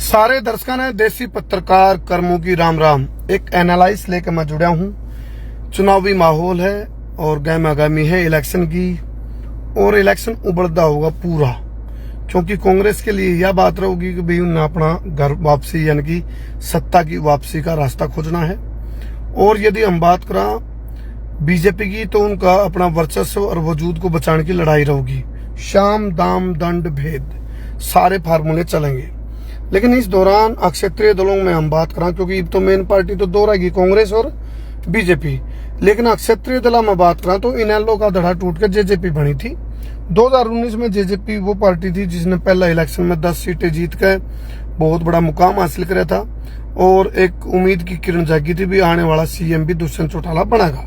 सारे दर्शकों ने देसी पत्रकार कर्मों की राम राम। एक एनालाइज लेकर मैं जुड़ा हूं। चुनावी माहौल है और गहमागामी है इलेक्शन की, और इलेक्शन उबड़ता होगा पूरा, क्योंकि कांग्रेस के लिए यह बात रहेगी कि भाई उन्हें अपना घर वापसी यानी कि सत्ता की वापसी का रास्ता खोजना है। और यदि हम बात करें बीजेपी की, तो उनका अपना वर्चस्व और वजूद को बचाने की लड़ाई रहेगी। शाम दाम दंड भेद सारे फार्मूले चलेंगे। लेकिन इस दौरान अक्षेत्रीय दलों में हम बात करें, क्योंकि तो मेन पार्टी तो दो रहेगी, कांग्रेस और बीजेपी। लेकिन अक्षेत्रीय दलों में बात करें तो इनेलो का धड़ा टूट कर जेजेपी बनी थी। 2019 में जेजेपी वो पार्टी थी जिसने पहला इलेक्शन में 10 सीटें जीत कर बहुत बड़ा मुकाम हासिल किया था, और एक उम्मीद की किरण जागी थी भी आने वाला सीएम भी दुष्यंत चौटाला बनेगा।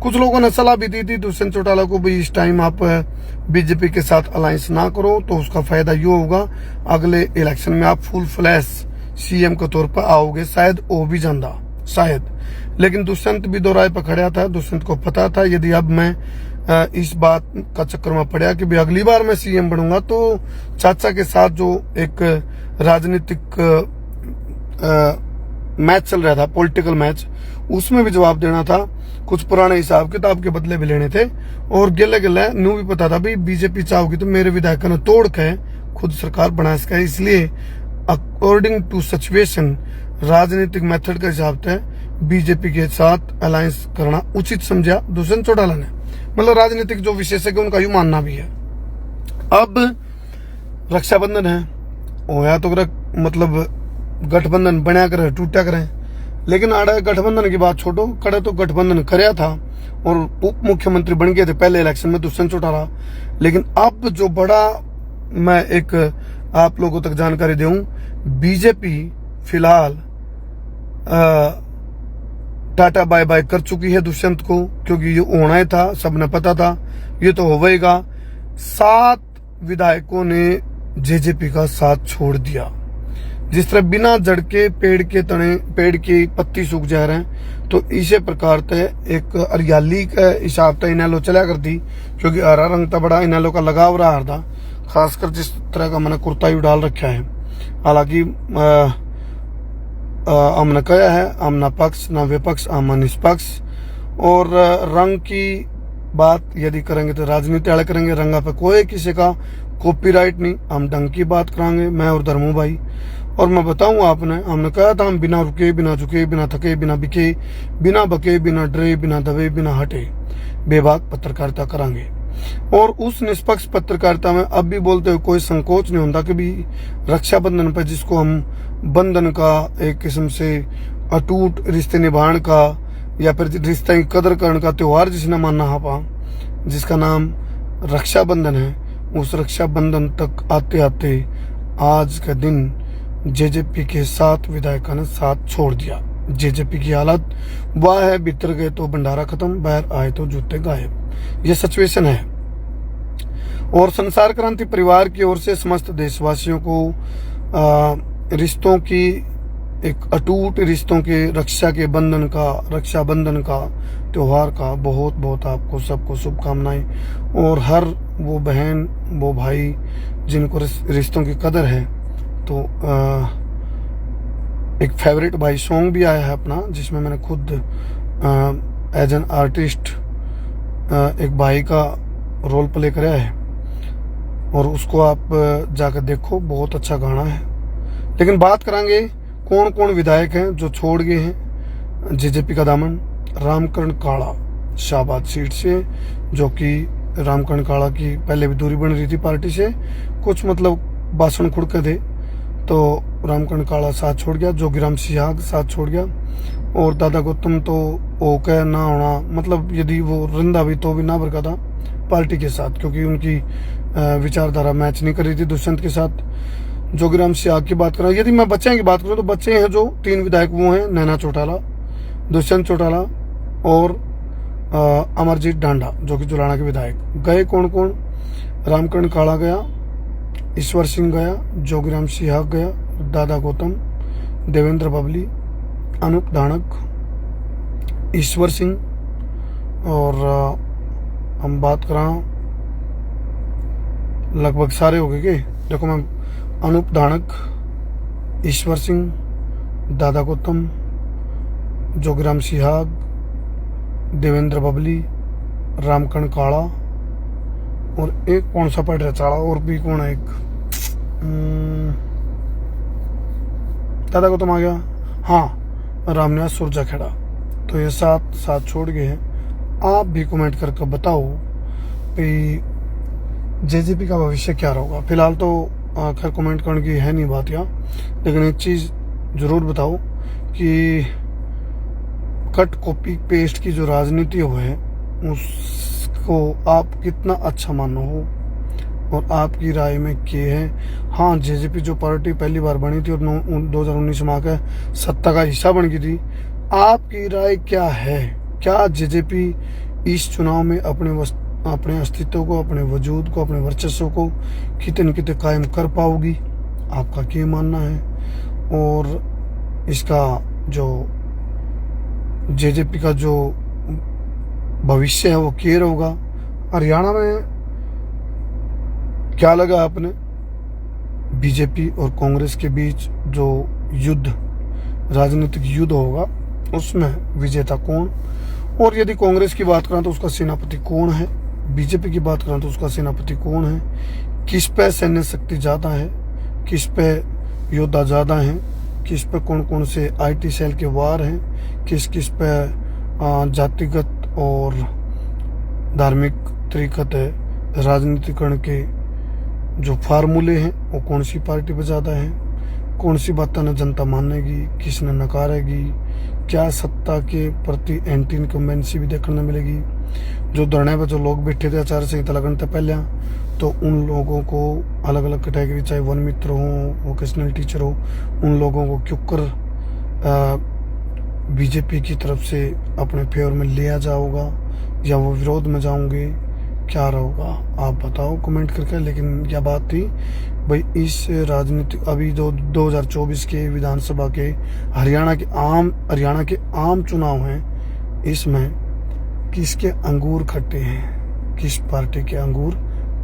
कुछ लोगों ने सलाह भी दी थी दुष्यंत चौटाला को, भी इस टाइम आप बीजेपी के साथ अलायंस ना करो, तो उसका फायदा ये होगा अगले इलेक्शन में आप फुल फ्लैश सीएम के तौर पर आओगे, शायद वो भी जानदा शायद। लेकिन दुष्यंत भी दो राय पर खड़ा था। दुष्यंत को पता था यदि अब मैं इस बात का चक्कर में पड़ा कि भी अगली बार मैं सीएम बनूंगा, तो चाचा के साथ जो एक राजनीतिक मैच चल रहा था, पॉलिटिकल मैच, उसमें भी जवाब देना था, कुछ पुराने हिसाब किताब के बदले भी लेने थे। और गिले गिले न्यू भी पता था भाई बीजेपी चाहोगी तो मेरे विधायकों ने तोड़ के खुद सरकार बना सका। इसलिए अकॉर्डिंग टू सिचुएशन राजनीतिक मेथड के हिसाब से बीजेपी के साथ अलायंस करना उचित समझा दुष्यंत चौटाला ने। मतलब राजनीतिक जो विशेषज्ञ उनका यूं मानना भी है। अब रक्षाबंधन है, होया तो मतलब गठबंधन बना कर टूटा करें, लेकिन आड़े गठबंधन की बात छोड़ो, कड़े तो गठबंधन करया था और उप मुख्यमंत्री बन गए थे पहले इलेक्शन में दुष्यंत चौटाला। लेकिन अब जो बड़ा मैं एक आप लोगों तक जानकारी दूं, बीजेपी फिलहाल टाटा बाय बाय कर चुकी है दुष्यंत को, क्योंकि ये होना ही था, सबने पता था ये तो होगा। 7 विधायकों ने जेजेपी का साथ छोड़ दिया। जिस तरह बिना जड़ के पेड़ के तने पेड़ की पत्ती सूख जा रहे हैं, तो इसी प्रकार से एक हरियाली का हिसाब से इनेलो चला करती, क्योंकि हरा रंग था बड़ा इनेलो का लगाव रहा था, खासकर जिस तरह का मैंने कुर्ता भी डाल रखा है। हालांकि हमने कहा है हम ना पक्ष ना विपक्ष, हम निष्पक्ष। और रंग की बात यदि करेंगे तो राजनीति वाले करेंगे, रंगा पे कोई किसी का कॉपीराइट नहीं। हम ढंग की बात कराएंगे, मैं और धर्मू भाई। और मैं बताऊं आपने, हमने कहा था हम बिना रुके, बिना झुके, बिना थके, बिना बिके, बिना बके, बिना डरे, बिना दबे, बिना हटे बेबाक पत्रकारिता करांगे। और उस निष्पक्ष पत्रकारिता में अब भी बोलते हुए कोई संकोच नहीं होता कि भी रक्षाबंधन पर, जिसको हम बंधन का एक किस्म से अटूट रिश्ते निभाने का या फिर रिश्ते की कदर करने का त्योहार जिसने मानना है, जिसका नाम रक्षाबंधन है, उस रक्षाबंधन तक आते आते आज का दिन जेजेपी के 7 विधायकों ने साथ छोड़ दिया। जेजेपी की हालत वह है, भीतर गए तो भंडारा खत्म, बाहर आए तो जूते गायब। ये सिचुएशन है। और संसार क्रांति परिवार की ओर से समस्त देशवासियों को रिश्तों की एक अटूट रिश्तों के रक्षाबंधन का त्योहार का बहुत बहुत आपको सबको शुभकामनाएं। और हर वो बहन वो भाई जिनको रिश्तों की कदर है, तो एक फेवरेट भाई सॉन्ग भी आया है अपना, जिसमें मैंने खुद एज एन आर्टिस्ट एक भाई का रोल प्ले कराया है, और उसको आप जाकर देखो, बहुत अच्छा गाना है। लेकिन बात करेंगे कौन कौन विधायक हैं जो छोड़ गए हैं जेजेपी का दामन। रामकरण काला शाहबाद सीट से, जो कि रामकरण काला की पहले भी दूरी बन रही थी पार्टी से, कुछ मतलब भाषण खुड़के थे, तो रामकरण काला साथ छोड़ गया। जोगीराम सिहाग साथ छोड़ गया। और दादा गौतम तो ओके ना होना, मतलब यदि वो रिंदा भी तो भी ना बरका था पार्टी के साथ, क्योंकि उनकी विचारधारा मैच नहीं कर रही थी दुष्यंत के साथ। जोगीराम सिहाग की बात करें, यदि मैं बच्चे की बात करूं तो बच्चे हैं जो 3 विधायक वो हैं, नैना चौटाला, दुष्यंत चौटाला और अमरजीत डांडा, जो कि जुलाना के विधायक। गए कौन कौन? रामकरण काला गया, ईश्वर सिंह गया, जोगीराम सिहाग गया, दादा गौतम, देवेंद्र बबली, अनूप धानक, ईश्वर सिंह। और हम बात करें लगभग सारे हो गए। देखो मैं अनूप धानक, ईश्वर सिंह, दादा गौतम, जोगीराम सिहाग, देवेंद्र बबली, रामकरण काला और एक कौन सा पढ़ रहा चाड़ा और भी कौन है एक दादा गौतम आ गया, हाँ रामनिवास सुरजाखेड़ा। तो ये 7 छोड़ गए हैं। आप भी कमेंट करके बताओ कि जेजेपी का भविष्य क्या रहेगा। फिलहाल तो खैर कमेंट करने की है नहीं बात यहाँ, लेकिन एक चीज जरूर बताओ कि कट कॉपी पेस्ट की जो राजनीति है उसको आप कितना अच्छा मानो हो और आपकी राय में क्या है। हाँ, जेजेपी जो पार्टी पहली बार बनी थी और 2019 में आकर सत्ता का हिस्सा बन गई थी, आपकी राय क्या है? क्या जेजेपी इस चुनाव में अपने अस्तित्व को, अपने वजूद को, अपने वर्चस्व को कितने न कितने कायम कर पाओगी? आपका क्या मानना है? और इसका जो जेजेपी का जो भविष्य है वो क्या होगा? हरियाणा में क्या लगा आपने बीजेपी और कांग्रेस के बीच जो युद्ध, राजनीतिक युद्ध होगा, उसमें विजेता कौन? और यदि कांग्रेस की बात करें तो उसका सेनापति कौन है? बीजेपी की बात करें तो उसका सेनापति कौन है? किस पे सैन्य शक्ति ज्यादा है? किस पे योद्धा ज्यादा हैं? किस पे कौन कौन से आईटी सेल के वार हैं? किस किस पे जातिगत और धार्मिक तरीकत राजनीतिकरण के जो फार्मूले हैं वो कौन सी पार्टी पे ज्यादा है? कौन सी बातें न जनता मानेगी, किसने नकारेगी? क्या सत्ता के प्रति एंटी इनकम्बेंसी भी देखने मिलेगी? जो धरने पर जो लोग बैठे थे आचार संहिता लगने से पहले, तो उन लोगों को अलग अलग कैटेगरी, चाहे वन मित्र हो, वोकेशनल टीचर हो, उन लोगों को क्यों कर बीजेपी की तरफ से अपने फेवर में लिया जाओगा या वो विरोध में जाओगे? क्या रहेगा आप बताओ कमेंट करके। लेकिन क्या बात थी भाई, इस राजनीतिक अभी जो 2024 के विधानसभा के हरियाणा के आम चुनाव हैं, इसमें किसके अंगूर खट्टे हैं, किस पार्टी के अंगूर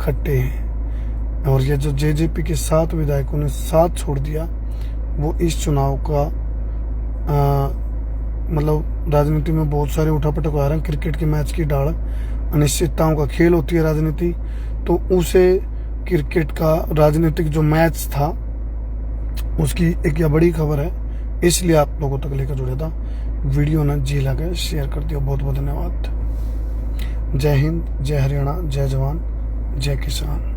खट्टे हैं? और ये जो जेजेपी के 7 विधायकों ने साथ छोड़ दिया, वो इस चुनाव का मतलब राजनीति में बहुत सारे उठापटक आ रहे हैं। क्रिकेट के मैच की डाल अनिश्चितताओं का खेल होती है राजनीति, तो उसे क्रिकेट का राजनीतिक जो मैच था उसकी एक यह बड़ी खबर है, इसलिए आप लोगों तक लेकर जुड़ा था। वीडियो ने जी लगे शेयर कर दिया। बहुत बहुत धन्यवाद। जय हिंद, जय हरियाणा, जय जवान, जय किसान।